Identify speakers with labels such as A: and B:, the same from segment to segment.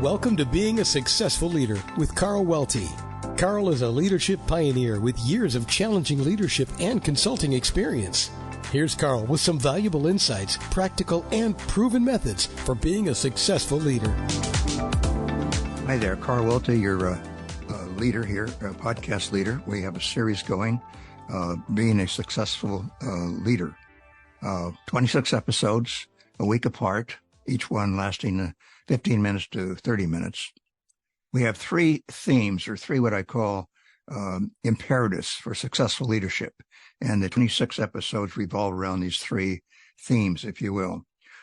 A: Welcome to Being a Successful Leader with Carl Welty. Carl is a leadership pioneer with years of challenging leadership and consulting experience. Here's Carl with some valuable insights, practical and proven methods for being a successful leader.
B: Hi there, Carl Welty, your leader here, a podcast leader. We have a series going, Being a Successful Leader. 26 episodes, a week apart, each one lasting 15 minutes to 30 minutes. We have three themes, or three what I call imperatives for successful leadership. And the 26 episodes revolve around these three themes, if you will.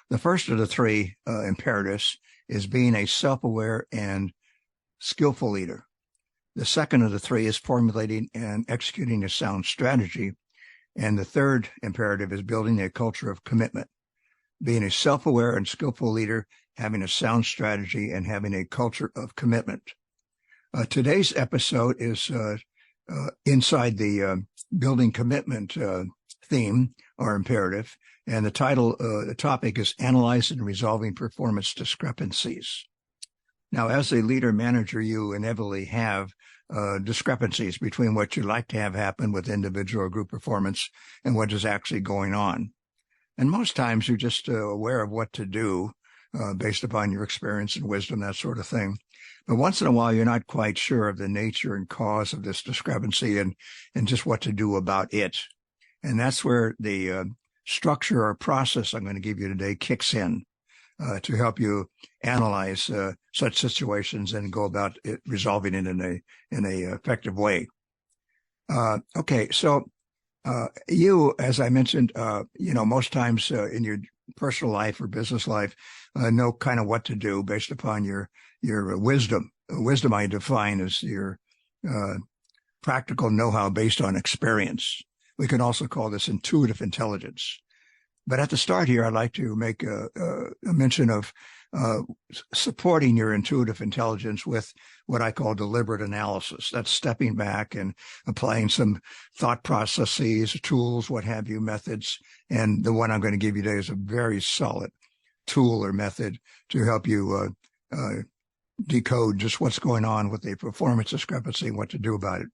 B: The first of the three imperatives is being a self-aware and skillful leader. The second of the three is formulating and executing a sound strategy. And the third imperative is building a culture of commitment. Being a self-aware and skillful leader, having a sound strategy, and having a culture of commitment. Today's episode is inside the building commitment theme or imperative, and the topic is Analyzing and Resolving Performance Discrepancies. Now, as a leader manager, you inevitably have discrepancies between what you'd like to have happen with individual or group performance and what is actually going on. And most times you're just aware of what to do based upon your experience and wisdom, that sort of thing. But once in a while, you're not quite sure of the nature and cause of this discrepancy and just what to do about it. And that's where the structure or process I'm going to give you today kicks in to help you analyze such situations and go about it, resolving it in a effective way. Okay, so you, as I mentioned, most times in your personal life or business life, know kind of what to do based upon your wisdom. Wisdom I define as your practical know-how based on experience. We can also call this intuitive intelligence. But at the start here, I'd like to make a mention of supporting your intuitive intelligence with what I call deliberate analysis. That's stepping back and applying some thought processes, tools, what have you, methods. And the one I'm going to give you today is a very solid tool or method to help you decode just what's going on with the performance discrepancy and what to do about it.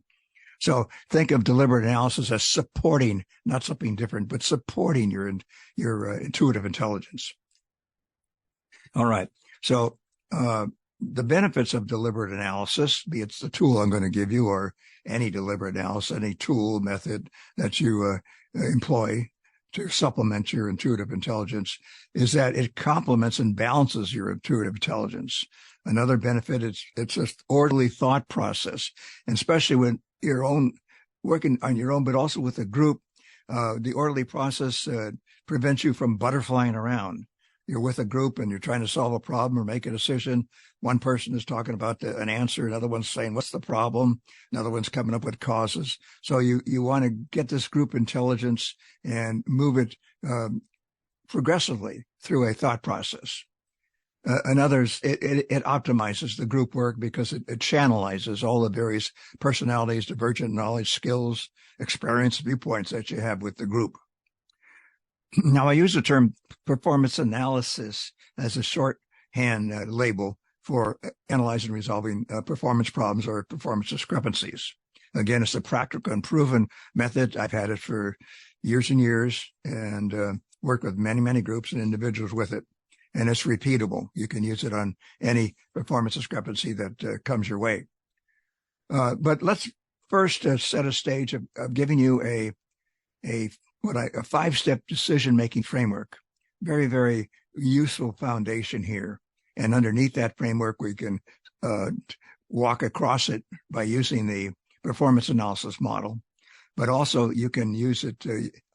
B: So think of deliberate analysis as supporting, not something different, but supporting your intuitive intelligence. All right. So the benefits of deliberate analysis, be it the tool I'm going to give you or any deliberate analysis, any tool method that you employ to supplement your intuitive intelligence, is that it complements and balances your intuitive intelligence. Another benefit is it's just orderly thought process, and especially when your own working on your own, but also with a group, the orderly process prevents you from butterflying around. You're with a group and you're trying to solve a problem or make a decision. One person is talking about an answer. Another one's saying, what's the problem? Another one's coming up with causes. So you want to get this group intelligence and move it progressively through a thought process. And others, it optimizes the group work because it channelizes all the various personalities, divergent knowledge, skills, experience, viewpoints that you have with the group. Now, I use the term performance analysis as a shorthand label for analyzing and resolving performance problems or performance discrepancies. Again, it's a practical and proven method. I've had it for years and years and worked with many, many groups and individuals with it. And it's repeatable. You can use it on any performance discrepancy that comes your way. But let's first set a stage of giving you a 5-step decision-making framework. Very, very useful foundation here. And underneath that framework, we can walk across it by using the performance analysis model. But also you can use it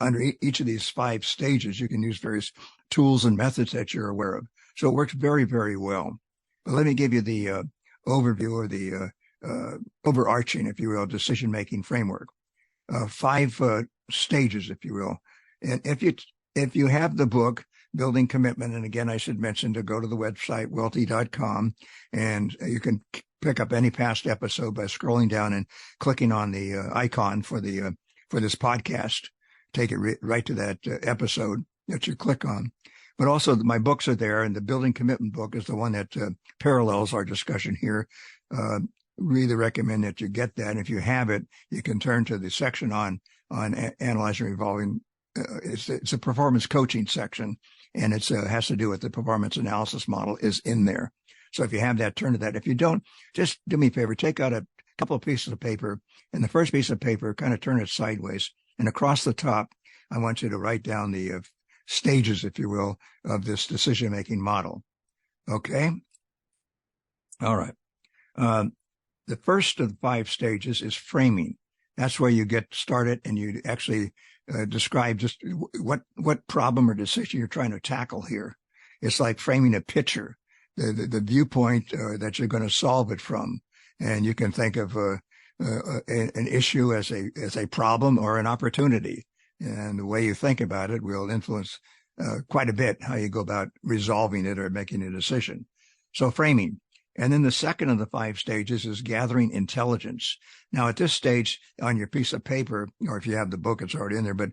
B: under each of these 5 stages. You can use various tools and methods that you're aware of. So it works very, very well. But let me give you the overview or the overarching, if you will, decision-making framework. 5 stages, if you will. And if you have the book, Building Commitment, and again, I should mention to go to the website, welty.com, and you can pick up any past episode by scrolling down and clicking on the icon for this podcast. Take it right to that episode that you click on. But also my books are there, and the building commitment book is the one that parallels our discussion here. Really recommend that you get that. And if you have it, you can turn to the section on analyzing revolving. It's a performance coaching section, and it has to do with the performance analysis model is in there. So if you have that, turn to that. If you don't, just do me a favor, take out a couple of pieces of paper, and the first piece of paper, kind of turn it sideways, and across the top, I want you to write down the stages, if you will, of this decision-making model. Okay? All right. The first of the 5 stages is framing. That's where you get started and you actually describe just what problem or decision you're trying to tackle here. It's like framing a picture, the viewpoint that you're going to solve it from. And you can think of an issue as a problem or an opportunity. And the way you think about it will influence quite a bit how you go about resolving it or making a decision. So framing. And then the second of the 5 stages is gathering intelligence. Now, at this stage on your piece of paper, or if you have the book, it's already in there, but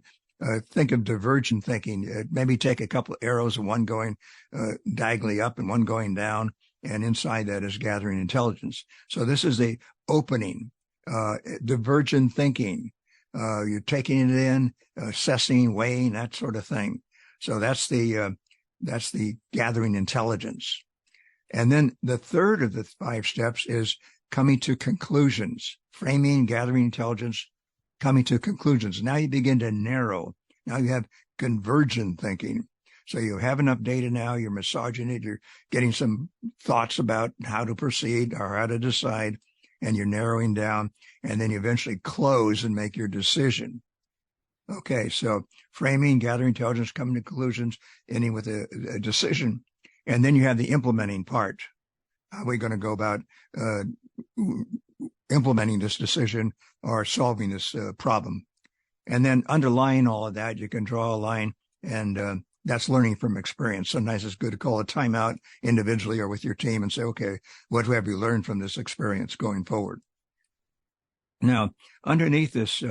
B: think of divergent thinking. Maybe take a couple of arrows, one going diagonally up and one going down. And inside that is gathering intelligence. So this is the opening, divergent thinking. You're taking it in, assessing, weighing, that sort of thing. So that's the gathering intelligence. And then the third of the 5 steps is coming to conclusions, framing, gathering intelligence, coming to conclusions. Now you begin to narrow. Now you have convergent thinking. So you have enough data now, you're massaging it, you're getting some thoughts about how to proceed or how to decide, and you're narrowing down, and then you eventually close and make your decision. Okay, so framing, gathering intelligence, coming to conclusions, ending with a decision. And then you have the implementing part. How are we going to go about implementing this decision or solving this problem? And then underlying all of that, you can draw a line, and that's learning from experience. Sometimes it's good to call a timeout individually or with your team and say, okay, what have you learned from this experience going forward? Now, underneath this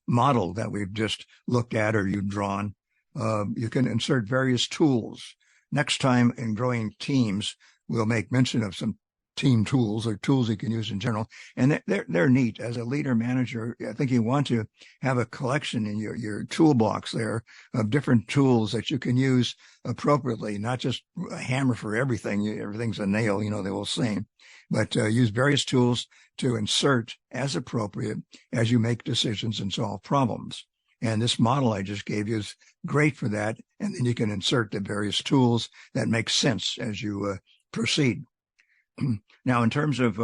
B: model that we've just looked at or you've drawn, you can insert various tools. Next time in growing teams, we'll make mention of some team tools or tools you can use in general. And they're neat. As a leader manager, I think you want to have a collection in your toolbox there of different tools that you can use appropriately, not just a hammer for everything. Everything's a nail, the old saying, but use various tools to insert as appropriate as you make decisions and solve problems. And this model I just gave you is great for that. And then you can insert the various tools that make sense as you proceed. Now, in terms of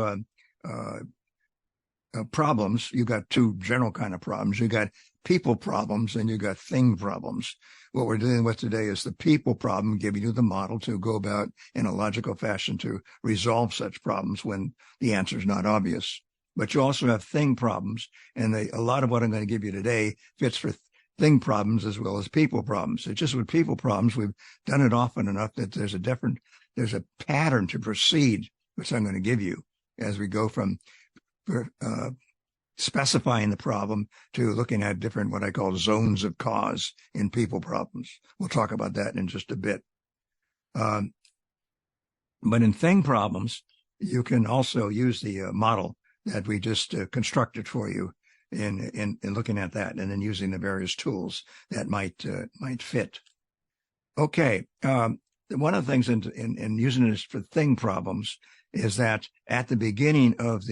B: problems, you got 2 general kind of problems. You got people problems and you got thing problems. What we're dealing with today is the people problem, giving you the model to go about in a logical fashion to resolve such problems when the answer is not obvious. But you also have thing problems, and a lot of what I'm going to give you today fits for thing problems as well as people problems. It's just with people problems, we've done it often enough that there's a pattern to proceed, which I'm going to give you as we go from specifying the problem to looking at different, what I call zones of cause in people problems. We'll talk about that in just a bit. But in thing problems, you can also use the model that we just constructed for you in looking at that, and then using the various tools that might fit. Okay. One of the things in using this for thing problems is that at the beginning of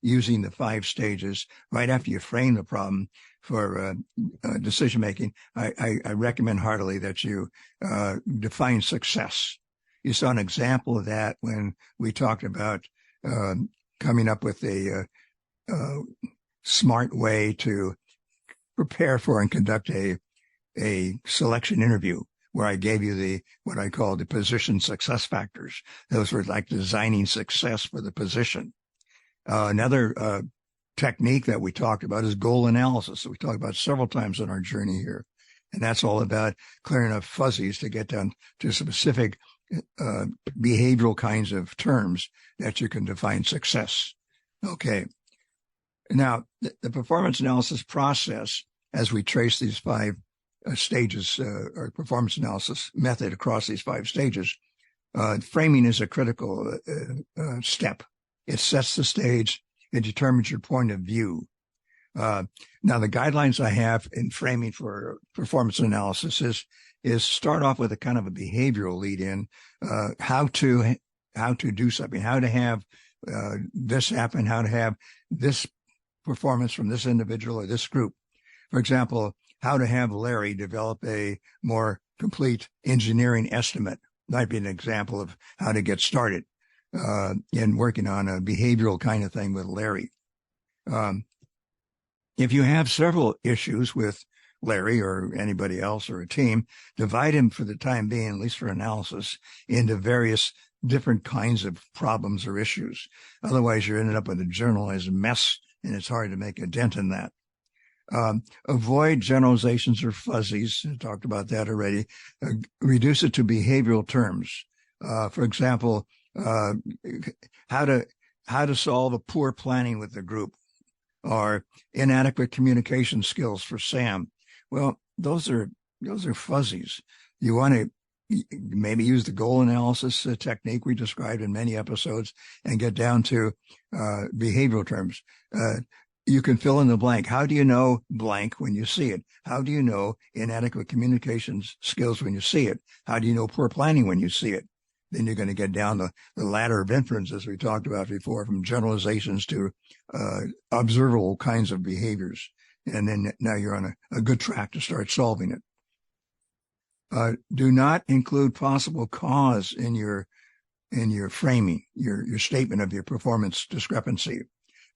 B: using the 5 stages, right after you frame the problem for decision making, I recommend heartily that you define success. You saw an example of that when we talked about coming up with a smart way to prepare for and conduct a selection interview, where I gave you what I call the position success factors. Those were like designing success for the position. Another technique that we talked about is goal analysis. So we talked about several times on our journey here. And that's all about clearing up fuzzies to get down to specific behavioral kinds of terms that you can define success. Okay. Now, the performance analysis process, as we trace these 5 stages or performance analysis method across these 5 stages. Framing is a critical step. It sets the stage. It determines your point of view. Now, the guidelines I have in framing for performance analysis is start off with a kind of a behavioral lead in, how to do something, how to have this happen, how to have this performance from this individual or this group. For example, how to have Larry develop a more complete engineering estimate might be an example of how to get started in working on a behavioral kind of thing with Larry. If you have several issues with Larry or anybody else or a team, divide him for the time being, at least for analysis, into various different kinds of problems or issues. Otherwise, you're ended up with a generalized mess, and it's hard to make a dent in that. Avoid generalizations or fuzzies. I talked about that already. Reduce it to behavioral terms. For example, how to solve a poor planning with the group, or inadequate communication skills for Sam. Well, those are fuzzies. You want to maybe use the goal analysis technique we described in many episodes and get down to behavioral terms. You can fill in the blank. How do you know blank when you see it? How do you know inadequate communications skills when you see it? How do you know poor planning when you see it? Then you're going to get down the ladder of inference, as we talked about before, from generalizations to observable kinds of behaviors. And then now you're on a good track to start solving it. Do not include possible cause in your framing, your statement of your performance discrepancy.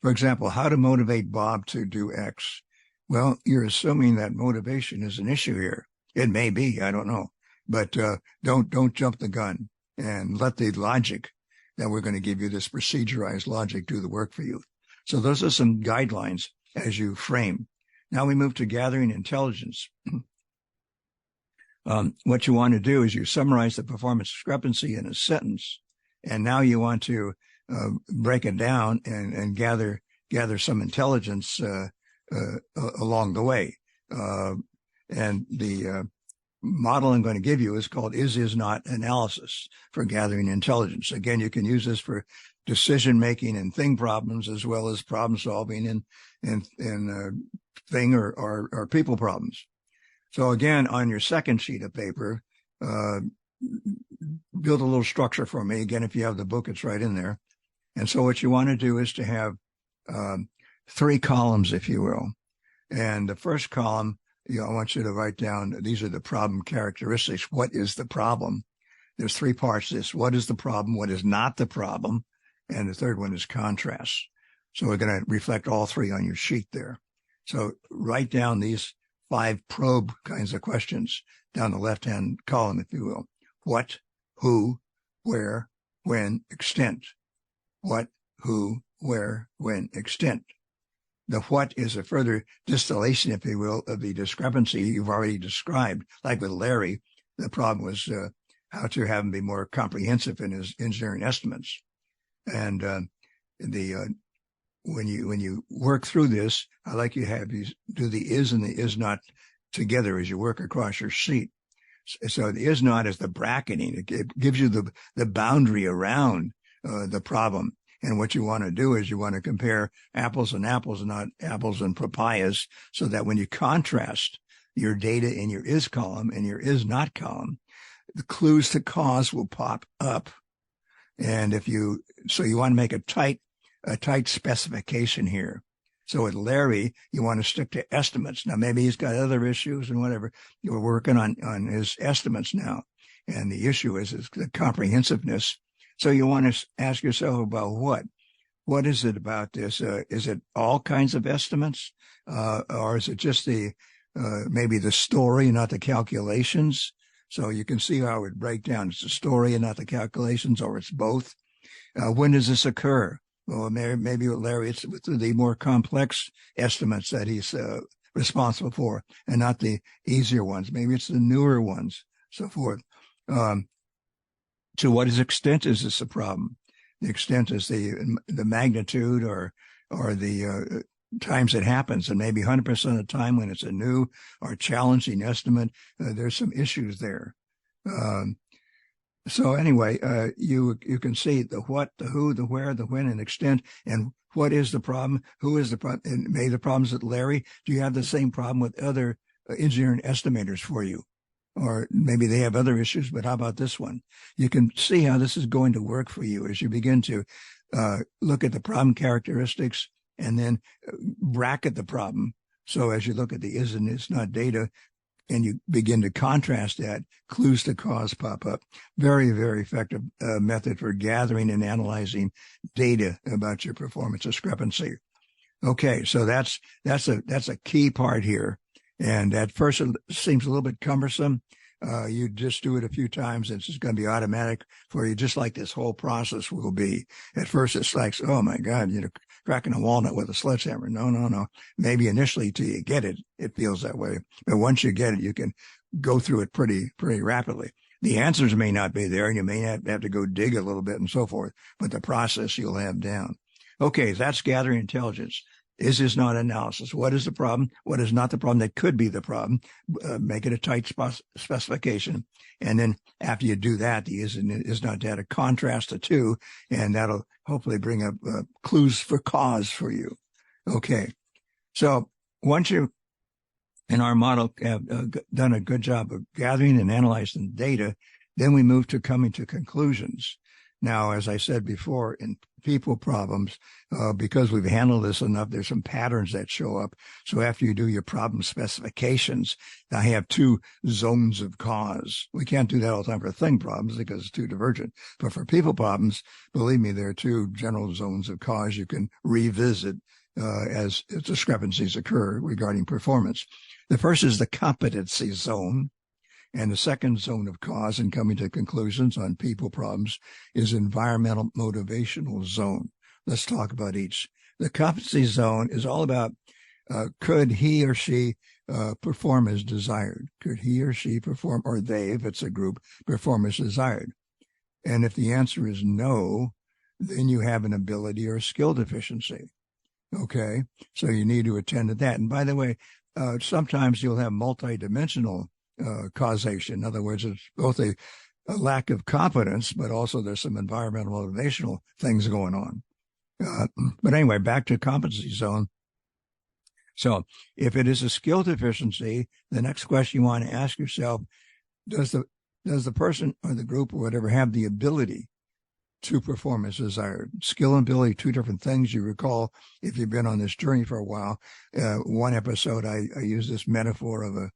B: For example, how to motivate Bob to do X. Well, you're assuming that motivation is an issue here. It may be, I don't know, but don't jump the gun and let the logic that we're going to give you, this procedurized logic, do the work for you. So those are some guidelines as you frame. Now we move to gathering intelligence. What you want to do is you summarize the performance discrepancy in a sentence, and now you want to break it down and gather some intelligence along the way. And the model I'm going to give you is called is-not analysis for gathering intelligence. Again, you can use this for decision making and thing problems, as well as problem solving in thing or people problems. So again, on your second sheet of paper, build a little structure for me. Again, if you have the book, it's right in there. And so what you want to do is to have 3 columns, if you will. And the first column, I want you to write down, these are the problem characteristics. What is the problem? There's 3 parts to this. What is the problem? What is not the problem? And the third one is contrast. So we're going to reflect all 3 on your sheet there. So write down these 5 probe kinds of questions down the left-hand column, if you will. What, who, where, when, extent. What, who, where, when, extent. The what is a further distillation, if you will, of the discrepancy you've already described. Like with Larry, the problem was how to have him be more comprehensive in his engineering estimates. And when you work through this, I like you do the is and the is not together as you work across your sheet. So the is not is the bracketing. It gives you the boundary around the problem. And what you want to do is you want to compare apples and apples, not apples and papayas, so that when you contrast your data in your is column and your is not column, the clues to cause will pop up. And so you want to make a tight specification here. So with Larry, you want to stick to estimates. Now, maybe he's got other issues and whatever. You're working on his estimates now. And the issue is the comprehensiveness. So you want to ask yourself about what? What is it about this? Is it all kinds of estimates? Or is it just maybe the story, not the calculations? So you can see how it would break down. It's the story and not the calculations, or it's both. When does this occur? Well, maybe with Larry, it's with the more complex estimates that he's responsible for, and not the easier ones. Maybe it's the newer ones, so forth. To what extent is this a problem? The extent is the magnitude or the times it happens, and maybe 100% of the time when it's a new or challenging estimate, there's some issues there. So anyway, you can see the what, the who, the where, the when, and extent, and what is the problem, who is the problem, and maybe the problems with Larry. Do you have the same problem with other engineering estimators for you? Or maybe they have other issues, but how about this one? You can see how this is going to work for you as you begin to look at the problem characteristics and then bracket the problem. So as you look at the is and is not data, and you begin to contrast that, clues to cause pop up. Very, very effective method for gathering and analyzing data about your performance discrepancy. Okay, so that's a key part here. And at first it seems a little bit cumbersome. You just do it a few times, and it's just going to be automatic for you, just like this whole process will be. At first it's like, oh my God, cracking a walnut with a sledgehammer. No. Maybe initially till you get it, it feels that way. But once you get it, you can go through it pretty rapidly. The answers may not be there, and you may have to go dig a little bit and so forth, but the process you'll have down. Okay, that's gathering intelligence. Is not analysis. What is the problem? What is not the problem that could be the problem? Make it a tight specification. And then after you do that, the is and is not data, contrast the two, and that'll hopefully bring up clues for cause for you. Okay. So once you, in our model, have done a good job of gathering and analyzing data, then we move to coming to conclusions. Now, as I said before, in people problems, because we've handled this enough, there's some patterns that show up. So after you do your problem specifications, I have two zones of cause. We can't do that all the time for thing problems because it's too divergent. But for people problems, believe me, there are two general zones of cause you can revisit as discrepancies occur regarding performance. The first is the competency zone. And the second zone of cause and coming to conclusions on people problems is environmental motivational zone. Let's talk about each. The competency zone is all about could he or she perform as desired? Could he or she perform, or they, if it's a group, perform as desired? And if the answer is no, then you have an ability or skill deficiency. Okay, so you need to attend to that. And by the way, sometimes you'll have multidimensional causation. In other words, it's both a lack of competence, but also there's some environmental motivational things going on. But anyway, back to competency zone. So if it is a skill deficiency, the next question you want to ask yourself, does the person or the group or whatever have the ability to perform as desired? Skill and ability, two different things. You recall, if you've been on this journey for a while, one episode I used this metaphor of a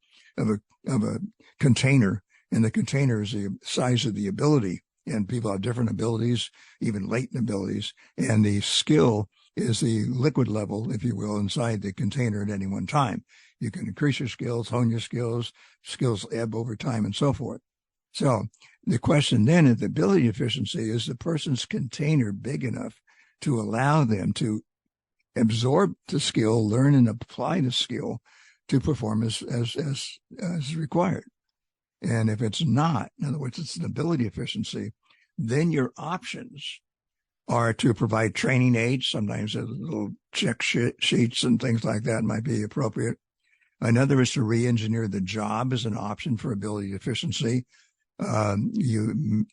B: container, and the container is the size of the ability, and people have different abilities, even latent abilities, and the skill is the liquid level, if you will, inside the container at any one time. You can increase your skills, hone your skills ebb over time, and so forth. So the question then of the ability deficiency is the person's container big enough to allow them to absorb the skill, learn and apply the skill to perform as required. And if it's not, in other words, it's an ability deficiency, then your options are to provide training aids. Sometimes little check sheets and things like that might be appropriate. Another is to re-engineer the job as an option for ability deficiency. You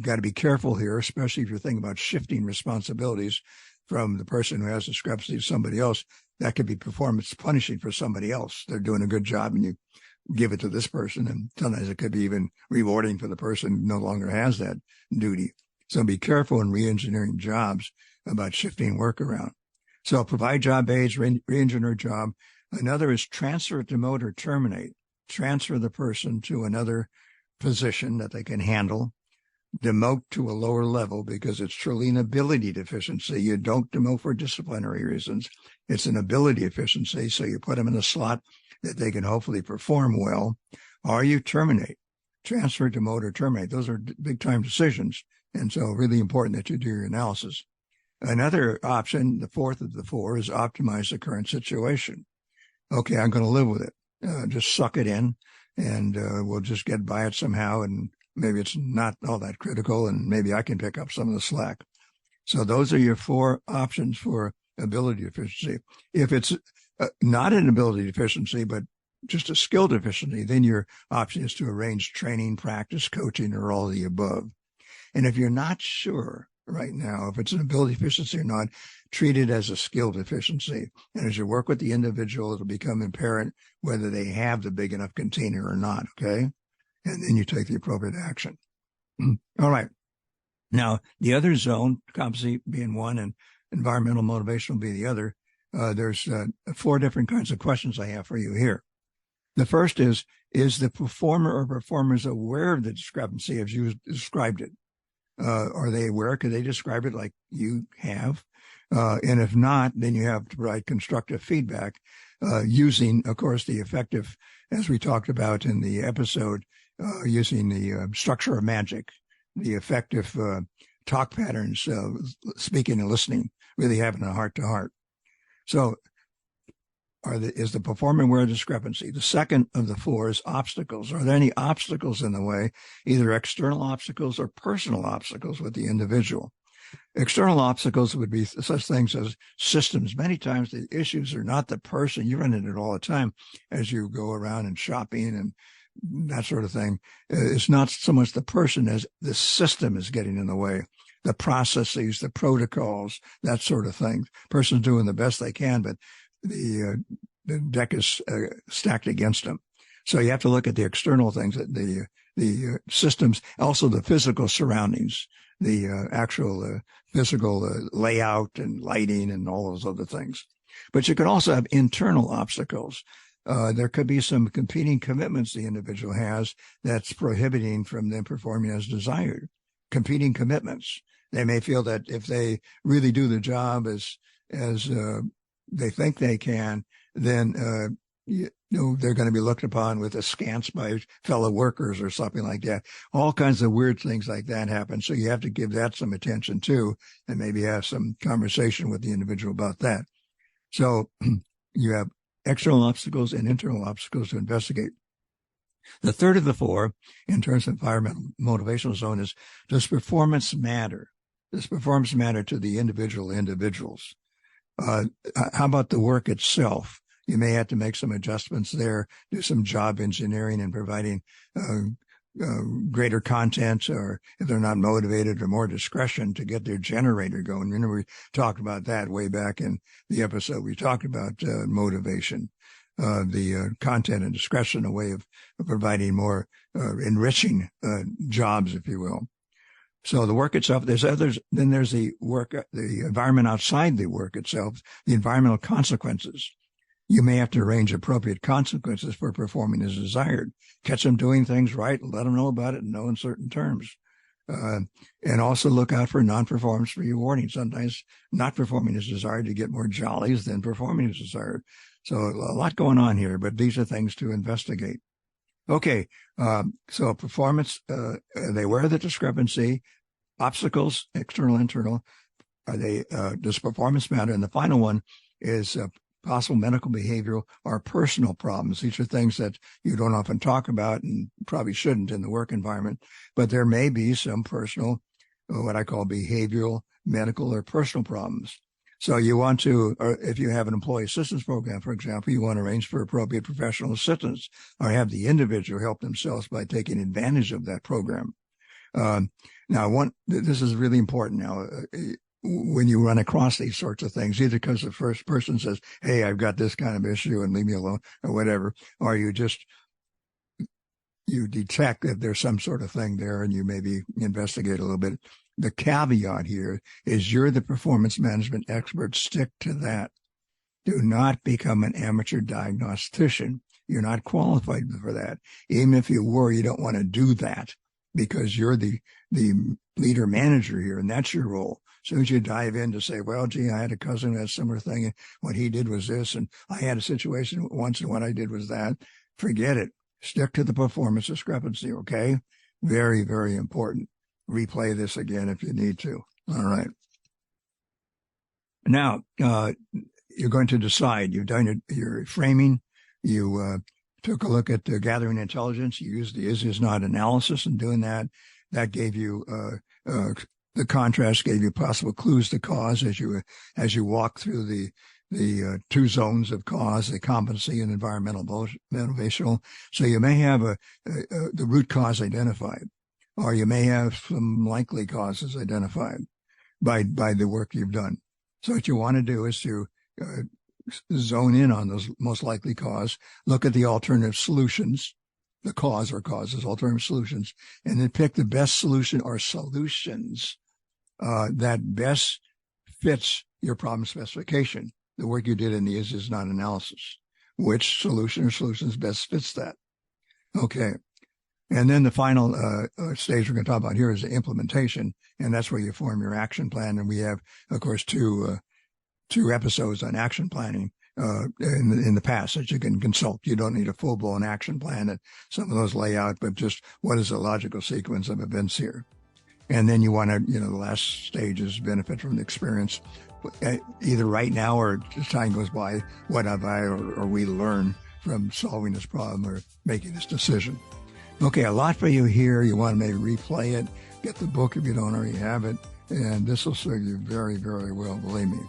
B: got to be careful here, especially if you're thinking about shifting responsibilities from the person who has discrepancy to somebody else. That could be performance punishing for somebody else. They're doing a good job and you give it to this person. And sometimes it could be even rewarding for the person who no longer has that duty. So be careful in re-engineering jobs about shifting work around. So provide job aids, re-engineer job. Another is transfer, demote, or terminate. Transfer the person to another position that they can handle. Demote to a lower level because it's truly an ability deficiency. You don't demote for disciplinary reasons. It's an ability deficiency, so you put them in a slot that they can hopefully perform well, or you terminate. Transfer, demote, or terminate. Those are big-time decisions, and so really important that you do your analysis. Another option, the fourth of the four, is optimize the current situation. Okay, I'm going to live with it. Just suck it in, and we'll just get by it somehow, and maybe it's not all that critical, and maybe I can pick up some of the slack. So those are your four options for ability deficiency. If it's not an ability deficiency, but just a skill deficiency, then your option is to arrange training, practice, coaching, or all of the above. And if you're not sure right now if it's an ability deficiency or not, treat it as a skill deficiency. And as you work with the individual, it'll become apparent whether they have the big enough container or not, okay? And then you take the appropriate action. All right. Now, the other zone, competency being one and environmental motivation will be the other. There's 4 different kinds of questions I have for you here. The first is the performer or performers aware of the discrepancy as you described it? Are they aware? Could they describe it like you have? And if not, then you have to provide constructive feedback using, of course, the effective, as we talked about in the episode, using the structure of magic, the effective talk patterns, speaking and listening, really having a heart-to-heart. So is the performer aware of discrepancy? The second of the 4 is obstacles. Are there any obstacles in the way, either external obstacles or personal obstacles with the individual? External obstacles would be such things as systems. Many times the issues are not the person. You run into it all the time as you go around and shopping and that sort of thing. It's not so much the person as the system is getting in the way. The processes, the protocols, that sort of thing. Person's doing the best they can, but the deck is stacked against them. So you have to look at the external things, the systems, also the physical surroundings, the actual physical layout and lighting and all those other things. But you could also have internal obstacles. There could be some competing commitments the individual has that's prohibiting from them performing as desired. Competing commitments. They may feel that if they really do the job as they think they can, then they're going to be looked upon with askance by fellow workers or something like that. All kinds of weird things like that happen. So you have to give that some attention too, and maybe have some conversation with the individual about that. So you have external obstacles and internal obstacles to investigate. The third of the 4, in terms of environmental motivational zone, is, does performance matter? Does performance matter to the individuals? How about the work itself? You may have to make some adjustments there, do some job engineering and providing greater content, or if they're not motivated, or more discretion to get their generator going. Remember, we talked about that way back in the episode. We talked about motivation, the content and discretion, a way of providing more enriching jobs, if you will. So the work itself, there's others. Then there's the work, the environment outside the work itself, the environmental consequences. You may have to arrange appropriate consequences for performing as desired. Catch them doing things right, let them know about it in no uncertain terms. And also look out for non-performance for your warning. Sometimes not performing as desired, you get more jollies than performing as desired. So a lot going on here, but these are things to investigate. Okay, so performance, are they aware of the discrepancy? Obstacles, external, internal. Does performance matter? And the final one is possible medical, behavioral, or personal problems. These are things that you don't often talk about and probably shouldn't in the work environment, but there may be some personal, what I call behavioral, medical, or personal problems. So you want to, or if you have an employee assistance program, for example, you want to arrange for appropriate professional assistance or have the individual help themselves by taking advantage of that program. Now, this is really important now. When you run across these sorts of things, either because the first person says, hey, I've got this kind of issue and leave me alone or whatever, or you detect that there's some sort of thing there and you maybe investigate a little bit. The caveat here is you're the performance management expert. Stick to that. Do not become an amateur diagnostician. You're not qualified for that. Even if you were, you don't want to do that because you're the leader manager here, and that's your role. As soon as you dive in to say, well, gee, I had a cousin who had a similar thing, and what he did was this, and I had a situation once, and what I did was that, forget it. Stick to the performance discrepancy, okay? Very, very important. Replay this again if you need to. All right. Now, you're going to decide. You've done your framing. You took a look at gathering intelligence. You used the is not analysis in doing that. That gave you The contrast gave you possible clues to cause as you walk through the two zones of cause, the competency and environmental motivational. So you may have the root cause identified, or you may have some likely causes identified by the work you've done. So what you want to do is to zone in on those most likely cause, look at the alternative solutions, the cause or causes, alternative solutions, and then pick the best solution or solutions that best fits your problem specification. The work you did in the is not analysis. Which solution or solutions best fits that? Okay. And then the final stage we're going to talk about here is the implementation, and that's where you form your action plan. And we have, of course, two episodes on action planning in the past that you can consult. You don't need a full-blown action plan that some of those lay out, but just what is the logical sequence of events here? And then you want to, the last stage is benefit from the experience, either right now or as time goes by, what have I or we learned from solving this problem or making this decision. Okay, a lot for you here. You want to maybe replay it, get the book if you don't already have it, and this will serve you very, very well, believe me.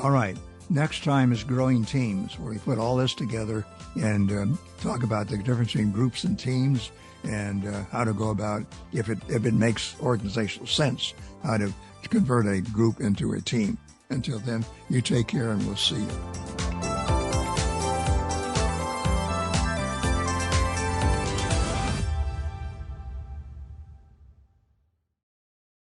B: All right, next time is growing teams, where we put all this together and talk about the difference between groups and teams and how to go about, if it makes organizational sense, how to convert a group into a team. Until then, you take care and we'll see you.